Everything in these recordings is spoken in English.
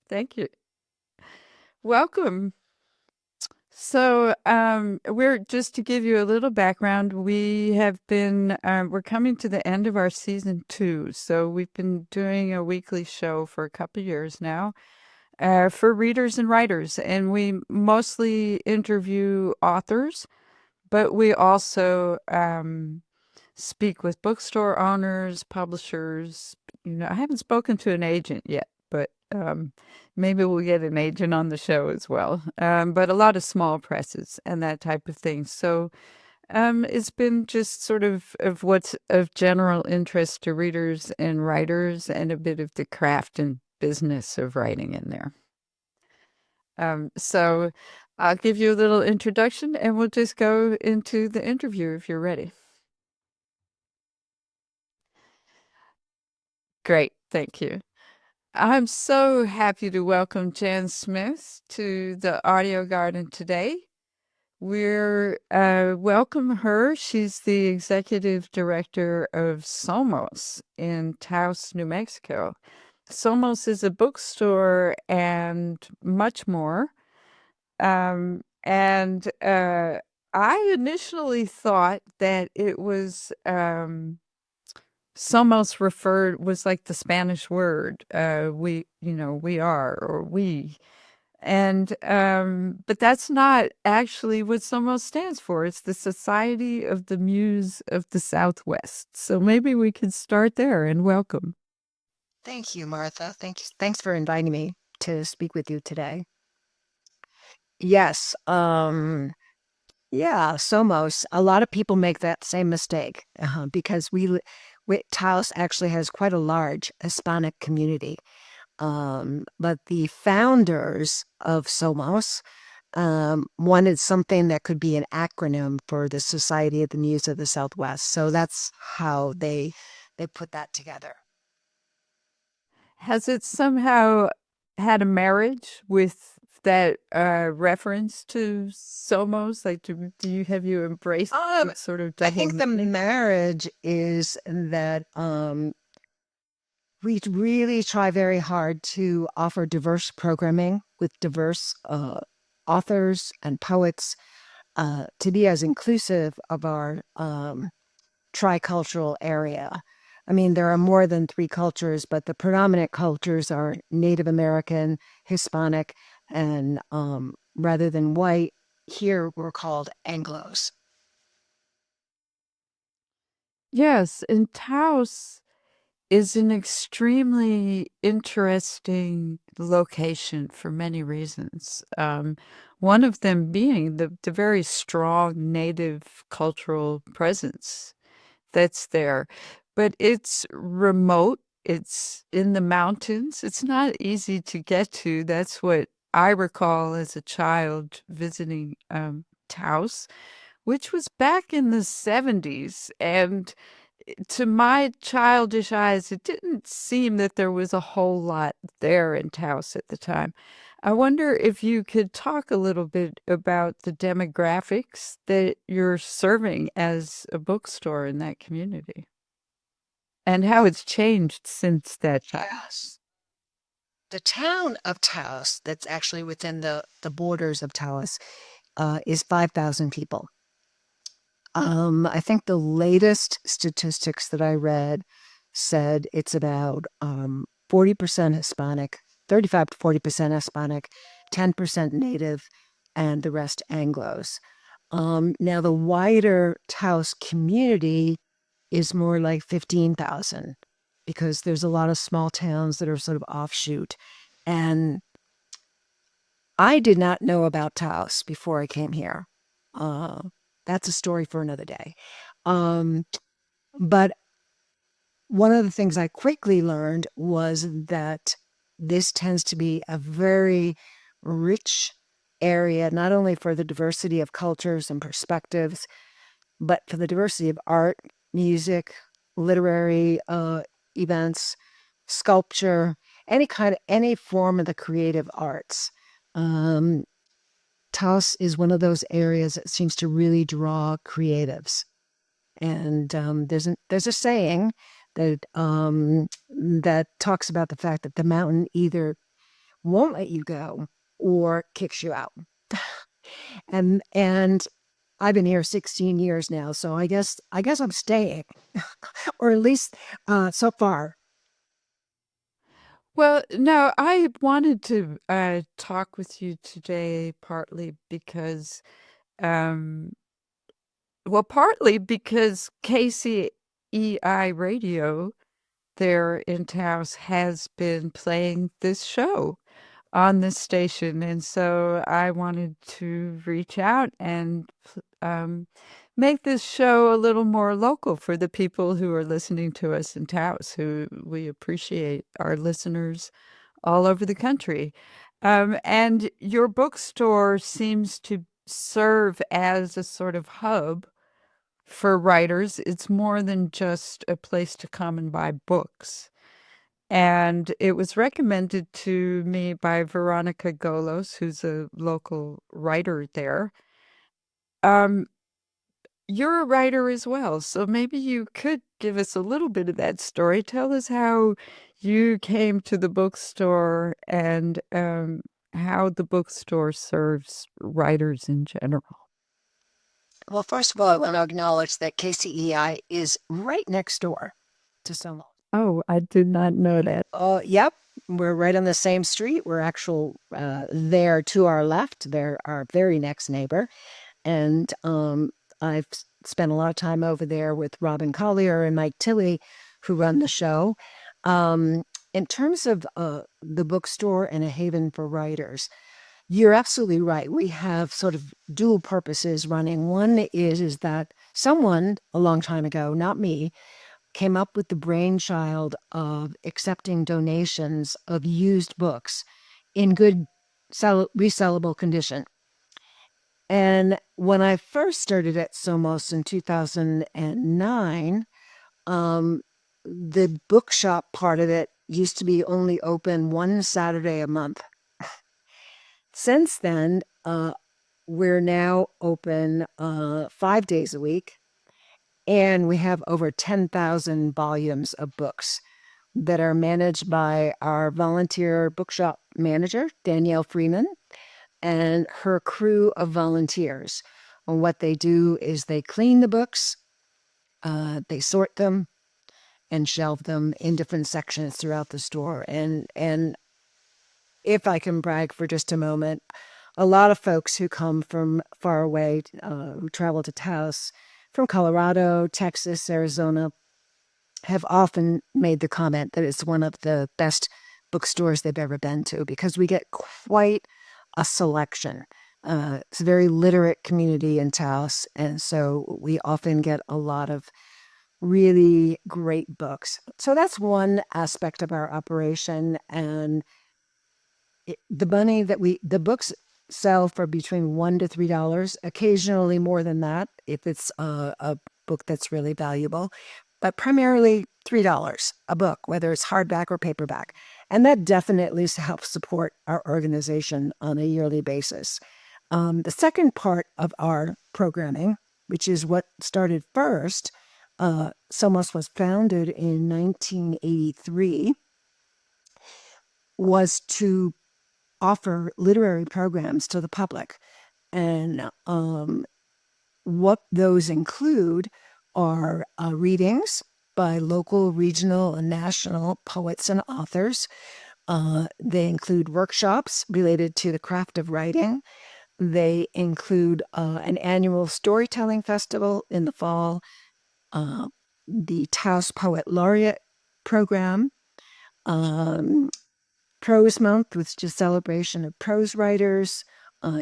Thank you. Welcome. So, we're just to give you a little background, we have been, we're coming to the end of our season 2. So we've been doing a weekly show for a couple years now, for readers and writers, and we mostly interview authors, but we also speak with bookstore owners, publishers. I haven't spoken to an agent yet, but maybe we'll get an agent on the show as well. But a lot of small presses and that type of thing. So it's been just sort of what's of general interest to readers and writers, and a bit of the craft and business of writing in there. So I'll give you a little introduction and we'll just go into the interview if you're ready. Great, thank you. I'm so happy to welcome Jan Smith to the Audio Garden today. We're welcome her. She's the Executive Director of SOMOS in Taos, New Mexico. SOMOS is a bookstore and much more. And I initially thought that it was SOMOS was like the Spanish word, we are, or we. And but that's not actually what SOMOS stands for. It's the Society of the Muse of the Southwest. So maybe we could start there, and welcome. Thank you, Martha. Thanks for inviting me to speak with you today. Yes, yeah, Somos. A lot of people make that same mistake because Taos actually has quite a large Hispanic community. But the founders of Somos wanted something that could be an acronym for the Society of the Muse of the Southwest. So that's how they put that together. Has it somehow had a marriage with that reference to SOMOS? Like, have you embraced Um, its sort of I double think the meaning? marriage is that we really try very hard to offer diverse programming with diverse authors and poets to be as inclusive of our tricultural area. I mean, there are more than three cultures, but the predominant cultures are Native American, Hispanic, and rather than white, here we're called Anglos. Yes, and Taos is an extremely interesting location for many reasons. One of them being the very strong native cultural presence that's there. But it's remote, it's in the mountains, it's not easy to get to. That's what I recall as a child visiting Taos, which was back in the 70s. And to my childish eyes, it didn't seem that there was a whole lot there in Taos at the time. I wonder if you could talk a little bit about the demographics that you're serving as a bookstore in that community and how it's changed since that time. Yes. The town of Taos, that's actually within the borders of Taos, is 5,000 people. I think the latest statistics that I read said it's about 40% Hispanic, 35 to 40% Hispanic, 10% Native, and the rest Anglos. Now, the wider Taos community is more like 15,000 because there's a lot of small towns that are sort of offshoot. And I did not know about Taos before I came here. Uh, that's a story for another day. Um, but one of the things I quickly learned was that this tends to be a very rich area, not only for the diversity of cultures and perspectives, but for the diversity of art, music, literary events, sculpture, any form of the creative arts. Um, Taos is one of those areas that seems to really draw creatives. And there's a saying that that talks about the fact that the mountain either won't let you go or kicks you out. And I've been here 16 years now, so I guess I'm staying, or at least so far. Well, no, I wanted to talk with you today partly because, um, partly because KCEI Radio there in Taos has been playing this show on this station. And so I wanted to reach out and make this show a little more local for the people who are listening to us in Taos, who we appreciate our listeners all over the country. And your bookstore seems to serve as a sort of hub for writers. It's more than just a place to come and buy books. And it was recommended to me by Veronica Golos, who's a local writer there. Um, you're a writer as well, so maybe you could give us a little bit of that story. Tell us how you came to the bookstore and how the bookstore serves writers in general. Well, first of all, I want to acknowledge that KCEI is right next door to SOMA. Oh, I did not know that. Oh, yep. We're right on the same street. We're actual there to our left. They're our very next neighbor. And I've spent a lot of time over there with Robin Collier and Mike Tilley, who run the show. Um, in terms of the bookstore and a haven for writers, you're absolutely right. We have sort of dual purposes running. One is that someone a long time ago, not me, came up with the brainchild of accepting donations of used books in good resellable condition. And when I first started at SOMOS in 2009, the bookshop part of it used to be only open one Saturday a month. Since then, we're now open 5 days a week, and we have over 10,000 volumes of books that are managed by our volunteer bookshop manager, Danielle Freeman, and her crew of volunteers. And what they do is they clean the books, they sort them, and shelve them in different sections throughout the store. And if I can brag for just a moment, a lot of folks who come from far away, who travel to Taos from Colorado, Texas, Arizona, have often made the comment that it's one of the best bookstores they've ever been to because we get quite a selection. It's a very literate community in Taos, and so we often get a lot of really great books. So that's one aspect of our operation, and the money that the books sell for between $1 to $3, occasionally more than that if it's a book that's really valuable, but primarily $3 a book, whether it's hardback or paperback. And that definitely helps support our organization on a yearly basis. The second part of our programming, which is what started first, SOMOS was founded in 1983, was to offer literary programs to the public. And what those include are readings by local, regional, and national poets and authors. They include workshops related to the craft of writing. They include an annual storytelling festival in the fall, uh, the Taos Poet Laureate program, um, Prose Month, which is a celebration of prose writers,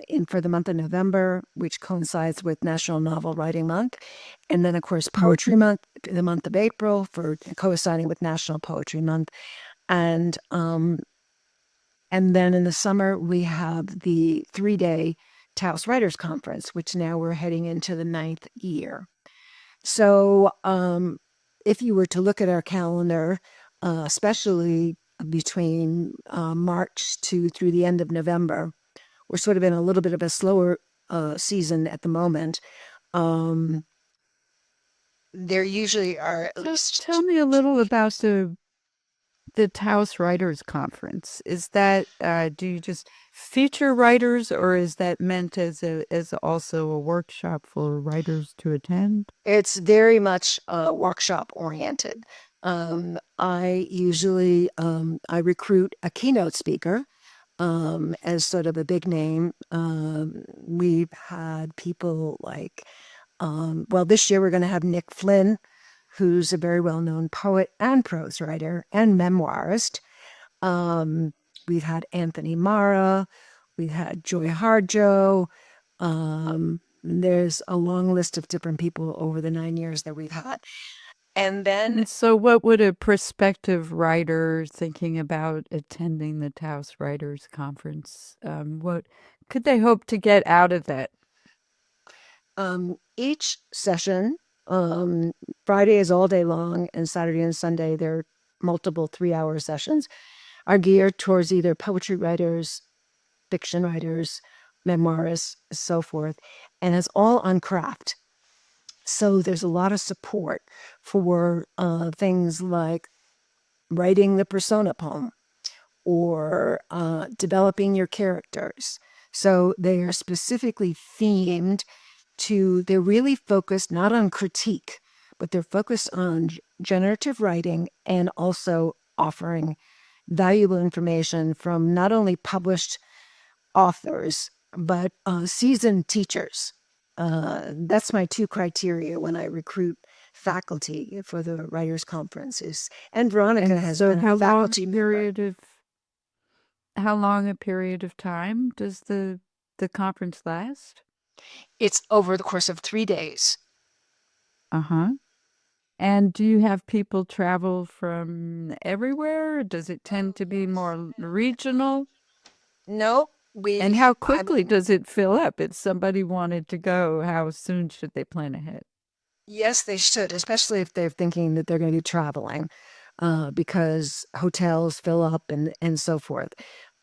in for the month of November, which coincides with National Novel Writing Month. And then, of course, Poetry Month, the month of April, for coinciding with National Poetry Month. And then in the summer, we have the 3-day Taos Writers Conference, which now we're heading into the 9th year. So if you were to look at our calendar, especially between March to through the end of November, we're sort of in a little bit of a slower season at the moment. Um, there usually are at least. Tell me a little about the Taos Writers Conference? Is that do you just feature writers, or is that meant as also a workshop for writers to attend? It's very much workshop oriented. I usually I recruit a keynote speaker as sort of a big name. We've had people like, well, this year we're going to have Nick Flynn, who's a very well known poet and prose writer and memoirist. Um, we've had Anthony Mara, we've had Joy Harjo. There's a long list of different people over the 9 years that we've had. And then And so, what would a prospective writer thinking about attending the Taos Writers Conference, what could they hope to get out of that? each session, Friday is all day long, and Saturday and Sunday, there are multiple 3-hour sessions, are geared towards either poetry writers, fiction writers, memoirists, so forth. And it's all on craft. So there's a lot of support for things like writing the persona poem or developing your characters. So they are specifically themed they're really focused not on critique, but they're focused on generative writing and also offering valuable information from not only published authors, but seasoned teachers. That's my two criteria when I recruit faculty for the writers conferences. And Veronica And has so, been a faculty member. how long a period of time does the conference last? It's over the course of 3 days. Uh huh. And do you have people travel from everywhere? Does it tend to be more regional? No, And we, how I quickly does it fill up? If somebody wanted to go, how soon should they plan ahead? Yes, they should, especially if they're thinking that they're going to be traveling, because hotels fill up and so forth.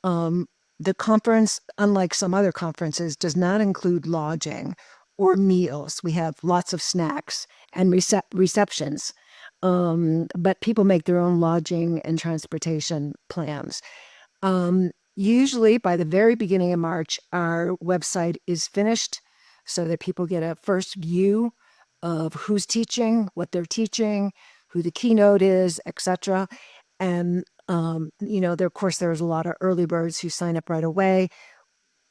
Um, the conference, unlike some other conferences, does not include lodging or meals. We have lots of snacks and receptions, but people make their own lodging and transportation plans. Usually by the very beginning of March, our website is finished so that people get a first view of who's teaching, what they're teaching, who the keynote is, etc. And there of course there's a lot of early birds who sign up right away.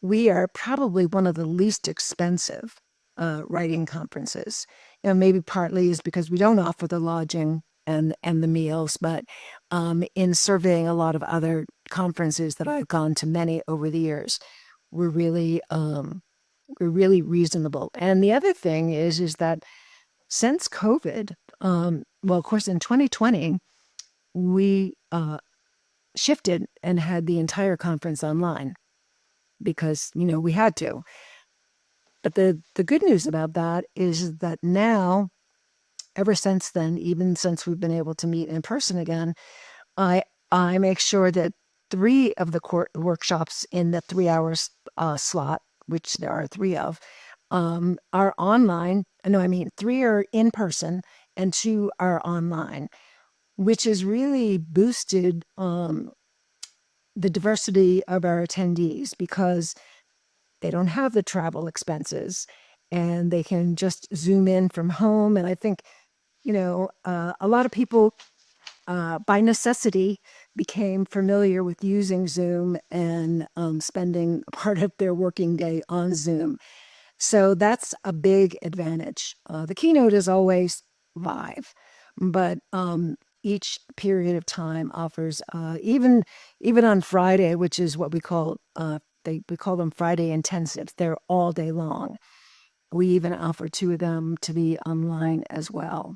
We are probably one of the least expensive writing conferences. Maybe partly is because we don't offer the lodging and the meals, but in surveying a lot of other conferences that I've gone to many over the years, we're really reasonable. And the other thing is that since COVID, well, of course, in 2020, we shifted and had the entire conference online because we had to. But the good news about that is that now, ever since then, even since we've been able to meet in person again, I I make sure that 3 of the workshops in the 3 hours slot, which there are 3 of, are online. No, I mean 3 are in person and 2 are online, which has really boosted the diversity of our attendees because they don't have the travel expenses and they can just zoom in from home. And I think, a lot of people by necessity became familiar with using Zoom and spending part of their working day on Zoom. So that's a big advantage. The keynote is always live, but each period of time offers even on Friday, which is what we call we call them Friday intensives. They're all day long. We even offer 2 of them to be online as well.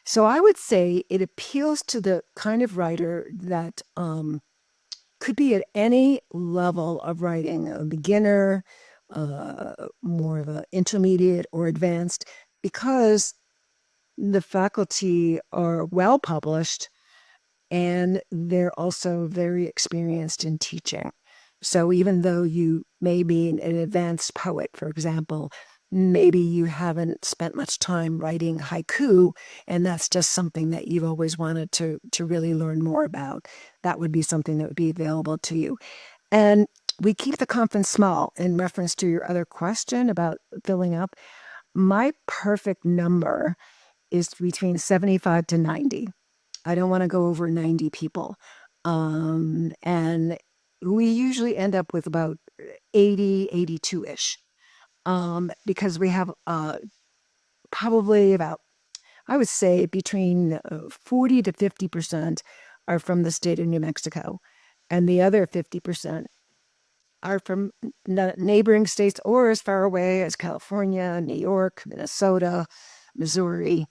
So I would say it appeals to the kind of writer that could be at any level of writing, a beginner, more of an intermediate or advanced, because the faculty are well published and they're also very experienced in teaching. So even though you may be an advanced poet, for example, maybe you haven't spent much time writing haiku, and that's just something that you've always wanted to really learn more about. That would be something that would be available to you. And we keep the conference small. In reference to your other question about filling up, my perfect number is between 75 to 90. I don't want to go over 90 people. And we usually end up with about 80, 82 ish, because we have probably about, I would say, between 40 to 50% are from the state of New Mexico. And the other 50% are from neighboring states or as far away as California, New York, Minnesota, Missouri.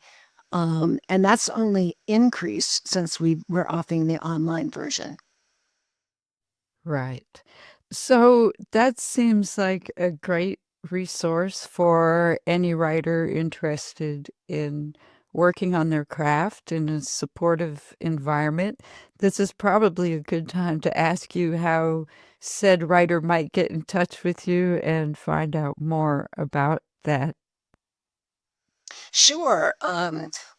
And that's only increased since we're offering the online version. Right. So that seems like a great resource for any writer interested in working on their craft in a supportive environment. This is probably a good time to ask you how said writer might get in touch with you and find out more about that. Sure.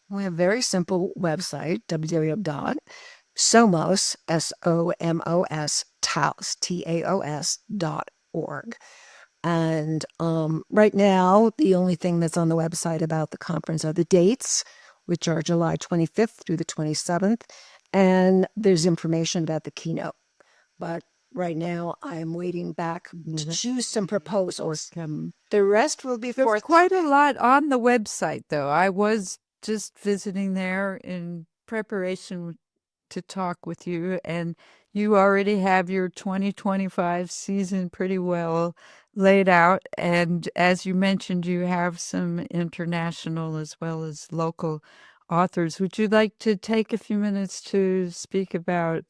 We have a very simple website, www.somos, SOMOS, Taos, TAOS.org. And right now, the only thing that's on the website about the conference are the dates, which are July 25th through the 27th. And there's information about the keynote. But right now, I'm waiting back to choose some proposals. The rest will be There's forth. quite a lot on the website, though. I was just visiting there in preparation to talk with you, and you already have your 2025 season pretty well laid out. And as you mentioned, you have some international as well as local authors. Would you like to take a few minutes to speak about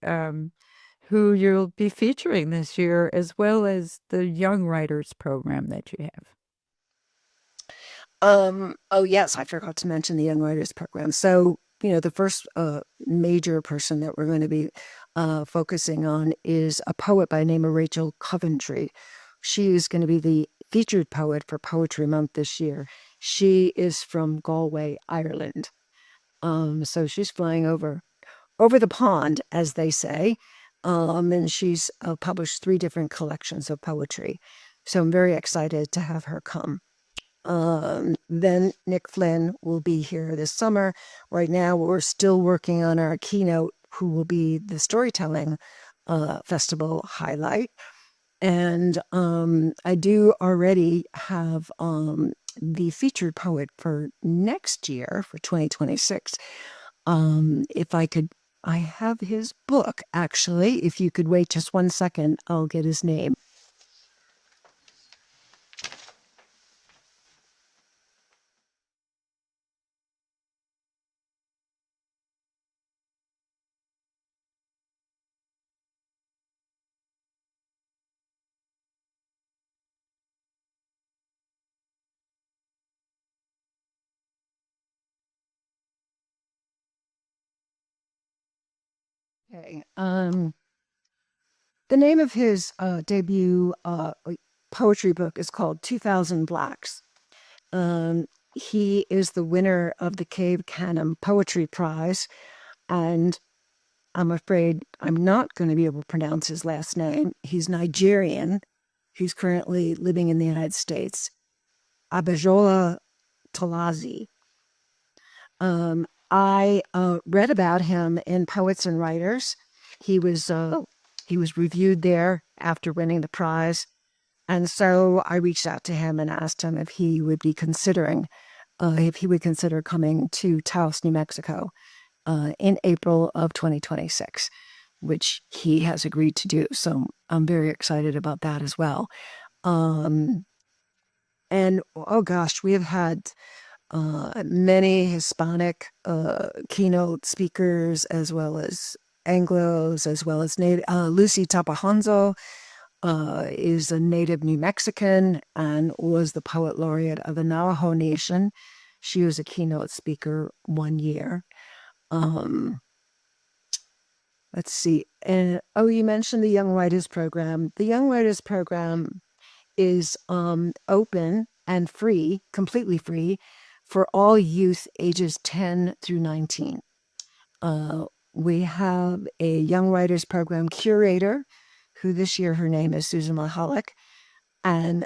who you'll be featuring this year, as well as the Young Writers program that you have? Oh yes, I forgot to mention the Young Writers Program. So, the first major person that we're going to be focusing on is a poet by the name of Rachel Coventry. She is going to be the featured poet for Poetry Month this year. She is from Galway, Ireland. So she's flying over the pond, as they say. And she's published 3 different collections of poetry. So I'm very excited to have her come. Then Nick Flynn will be here this summer. Right now, we're still working on our keynote, who will be the storytelling festival highlight. And I do already have the featured poet for next year, for 2026. If I could, I have his book actually. If you could wait just 1 second, I'll get his name. Okay. The name of his debut poetry book is called 2000 Blacks. He is the winner of the Cave Canem Poetry Prize, and I'm afraid I'm not going to be able to pronounce his last name. He's Nigerian. He's currently living in the United States. Abajola Talazi. I read about him in Poets and Writers. He was he was reviewed there after winning the prize, and so I reached out to him and asked him if he would consider coming to Taos, New Mexico, in April of 2026, which he has agreed to do. So I'm very excited about that as well. Um, and oh gosh, we have had many Hispanic keynote speakers, as well as Anglos, as well as native. Lucy Tapahanzo is a native New Mexican and was the poet laureate of the Navajo Nation. She was a keynote speaker 1 year. Um, let's see. And oh, you mentioned the Young Writers Program. The Young Writers Program is open and free, completely free, for all youth ages 10 through 19. We have a young writers program curator, who this year her name is Susan Mahalik, and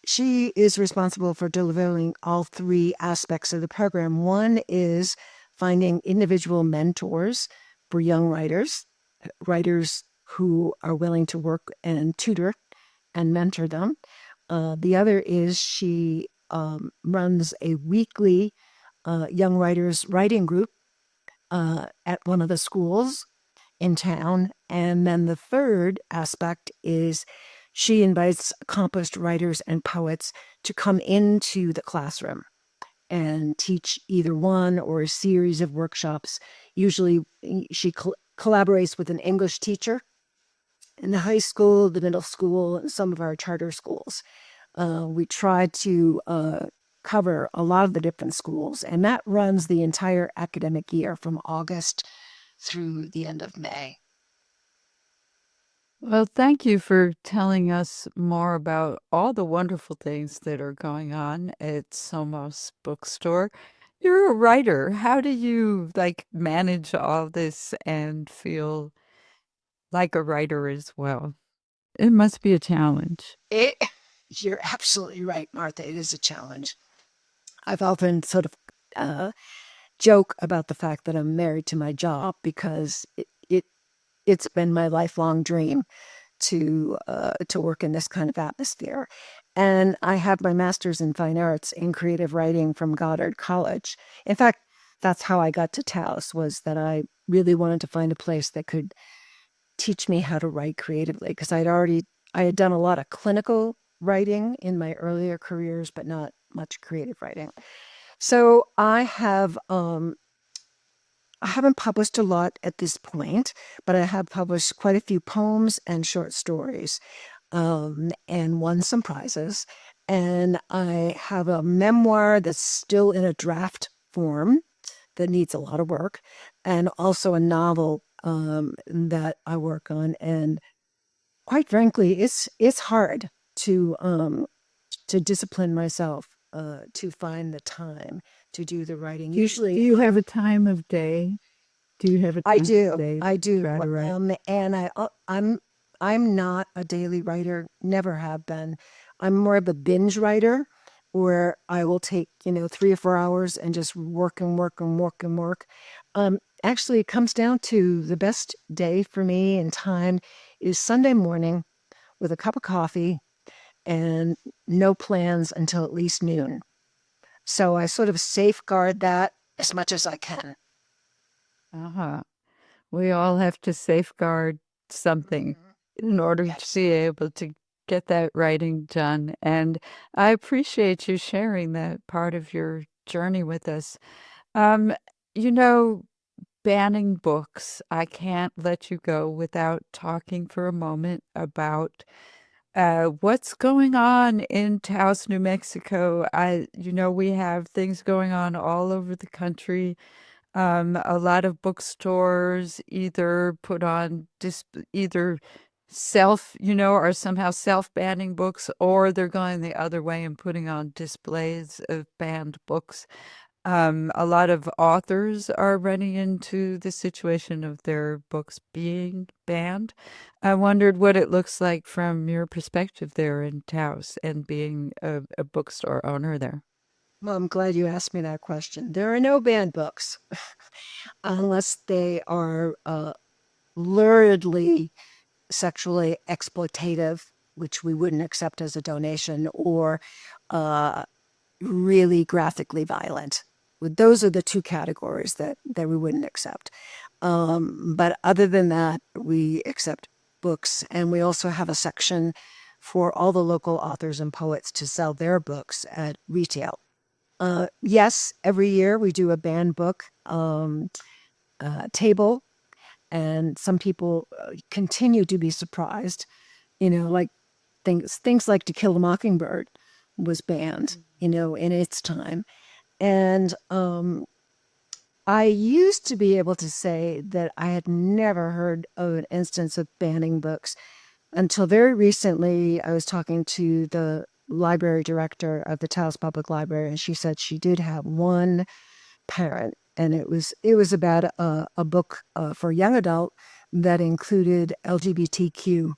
she is responsible for delivering all three aspects of the program. One is finding individual mentors for young writers who are willing to work and tutor and mentor them. The other is she runs a weekly young writers writing group at one of the schools in town. And then the third aspect is she invites accomplished writers and poets to come into the classroom and teach either one or a series of workshops. Usually she collaborates with an English teacher in the high school, the middle school, and some of our charter schools. We try to cover a lot of the different schools, and that runs the entire academic year from August through the end of May. Well, thank you for telling us more about all the wonderful things that are going on at SOMOS bookstore. You're a writer. How do you manage all this and feel like a writer as well? It must be a challenge. It, you're absolutely right, Martha. It is a challenge. I've often sort of joke about the fact that I'm married to my job because it's been my lifelong dream to work in this kind of atmosphere. And I have my master's in fine arts in creative writing from Goddard College. In fact, that's how I got to Taos, was that I really wanted to find a place that could teach me how to write creatively, because I had done a lot of clinical writing in my earlier careers, but not much creative writing. So I haven't published a lot at this point, but I have published quite a few poems and short stories, and won some prizes. And I have a memoir that's still in a draft form that needs a lot of work, and also a novel that I work on. And quite frankly, it's hard to discipline myself to find the time to do the writing. Do Usually, you have a time of day? Do you have a I time of do. day I to do. try to write? And I'm not a daily writer, never have been. I'm more of a binge writer where I will take, 3 or 4 hours and just work and work and work and work. Actually, it comes down to the best day for me and time is Sunday morning with a cup of coffee and no plans until at least noon. So I sort of safeguard that as much as I can. Uh-huh. We all have to safeguard something Mhm. in order to Yes. be able to get that writing done. And I appreciate you sharing that part of your journey with us. Um, you know, banning books, I can't let you go without talking for a moment about what's going on in Taos, New Mexico. We have things going on all over the country. A lot of bookstores either put on either are somehow self-banning books, or they're going the other way and putting on displays of banned books. A lot of authors are running into the situation of their books being banned. I wondered what it looks like from your perspective there in Taos and being a bookstore owner there. Well, I'm glad you asked me that question. There are no banned books unless they are luridly sexually exploitative, which we wouldn't accept as a donation, or uh, really graphically violent. Those are the two categories that we wouldn't accept. But other than that, we accept books. And we also have a section for all the local authors and poets to sell their books at retail. Yes, every year we do a banned book table, and some people continue to be surprised. Like things like To Kill a Mockingbird was banned, in its time. And I used to be able to say that I had never heard of an instance of banning books until very recently. I was talking to the library director of the Taos Public Library, and she said she did have one parent, and it was about a book for young adult that included LGBTQ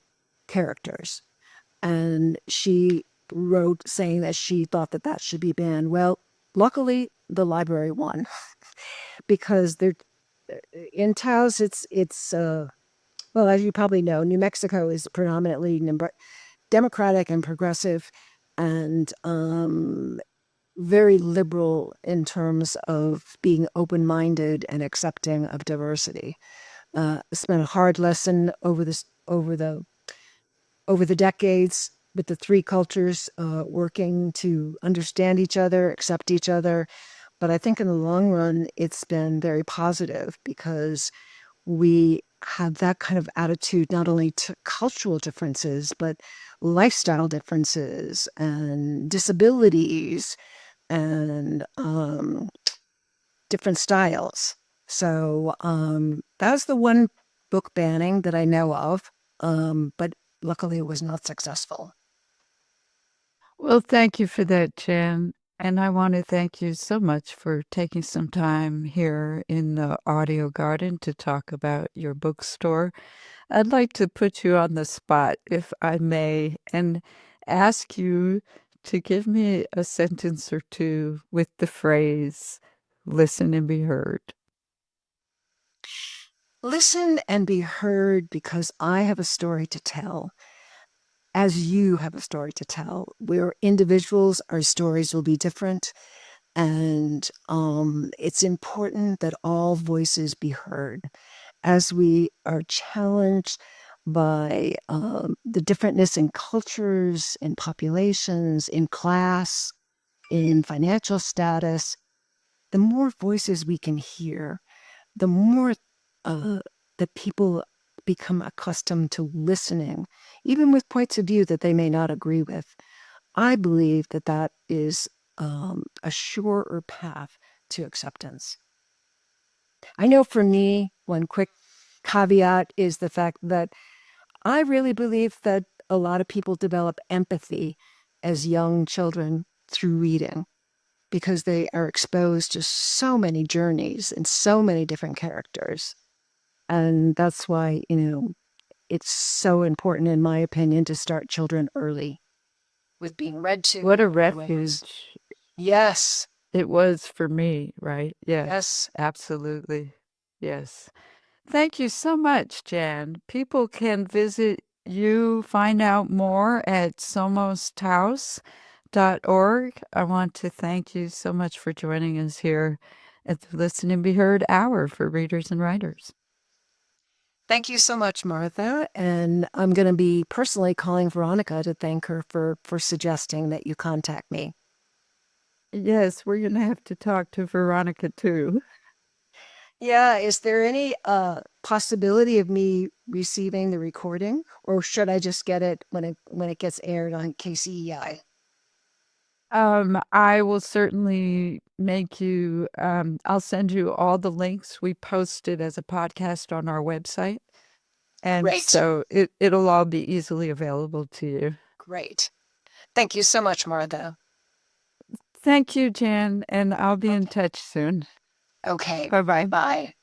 characters, and she wrote saying that she thought that that should be banned. Well, luckily the library won because they're in Taos. It's well, as you probably know, New Mexico is predominantly Democratic and progressive, and very liberal in terms of being open-minded and accepting of diversity. It's been a hard lesson over the decades with the three cultures working to understand each other, accept each other. But I think in the long run, it's been very positive because we have that kind of attitude not only to cultural differences, but lifestyle differences and disabilities and different styles. So that's the one book banning that I know of, but luckily it was not successful. Well, thank you for that, Jen. And I want to thank you so much for taking some time here in the audio garden to talk about your bookstore. I'd like to put you on the spot, if I may, and ask you to give me a sentence or two with the phrase, listen and be heard. Listen and be heard because I have a story to tell, as you have a story to tell. We're individuals, our stories will be different. And it's important that all voices be heard as we are challenged by the differentness in cultures, in populations, in class, in financial status. The more voices we can hear, the more uh, that people become accustomed to listening, even with points of view that they may not agree with. I believe that that is a surer path to acceptance. I know for me, one quick caveat is the fact that I really believe that a lot of people develop empathy as young children through reading because they are exposed to so many journeys and so many different characters. And that's why, it's so important, in my opinion, to start children early with being read What to a and ways. refuge Yes, it was for me, right? Yes, yes. absolutely. Yes. Thank you so much, Jan. People can visit you, find out more at somostaus.org. I want to thank you so much for joining us here at the Listen and Be Heard Hour for Readers and Writers. Thank you so much, Martha. And I'm going to be personally calling Veronica to thank her for suggesting that you contact me. Yes, we're going to have to talk to Veronica too. Yeah, is there any possibility of me receiving the recording, or should I just get it when it gets aired on KCEI? I will certainly make you, I'll send you all the links we posted as a podcast on our website. And Great, so it'll all be easily available to you. great. Thank you so much, Martha. Thank you, Jan, and I'll be in touch soon. Okay, Bye bye. bye.